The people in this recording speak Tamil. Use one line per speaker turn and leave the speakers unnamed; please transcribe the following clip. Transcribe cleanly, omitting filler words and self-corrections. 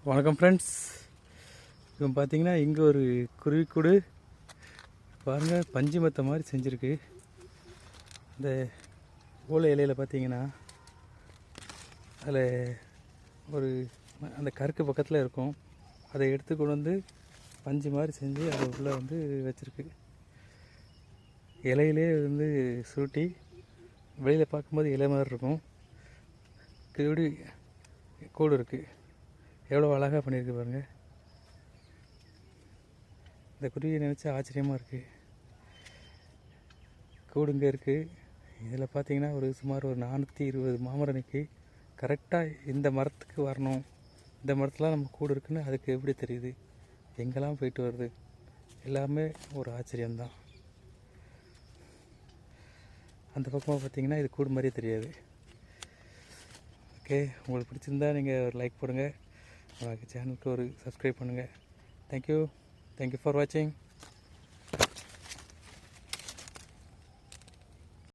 வணக்கம் ஃப்ரெண்ட்ஸ். இப்போ பார்த்தீங்கன்னா இங்கே ஒரு குருவிக்கூடு பாருங்கள், பஞ்சு மத்த மாதிரி செஞ்சுருக்கு. இந்த ஓலை இலையில் பார்த்தீங்கன்னா அதில் ஒரு அந்த கருக்கு பக்கத்தில் இருக்கும். அதை எடுத்து கொண்டு வந்து பஞ்சு மாதிரி செஞ்சு அதை உள்ளே வந்து வச்சுருக்கு. இலையிலே வந்து சுருட்டி வெளியில் பார்க்கும்போது இலை மாதிரி இருக்கும். இப்படி கூடு இருக்குது. எவ்வளோ அழகாக பண்ணியிருக்கு பாருங்கள். இந்த குருவியை நினச்சா ஆச்சரியமாக இருக்குது. கூடு இங்கே இருக்குது. இதில் பார்த்தீங்கன்னா சுமார் ஒரு 420 மாமரம் நிற்கி. கரெக்டாக இந்த மரத்துக்கு வரணும், இந்த மரத்தில் நம்ம கூடு இருக்குன்னு அதுக்கு எப்படி தெரியுது, எங்கெல்லாம் போயிட்டு வருது, எல்லாமே ஒரு ஆச்சரியம்தான். அந்த பக்கமாக பார்த்தீங்கன்னா இது கூடு மாதிரியே தெரியாது. ஓகே, உங்களுக்கு பிடிச்சிருந்தா நீங்கள் ஒரு லைக் போடுங்க, சேனலுக்கு ஒரு சப்ஸ்கிரைப் பண்ணுங்கள். தேங்க்யூ ஃபார் வாட்சிங்.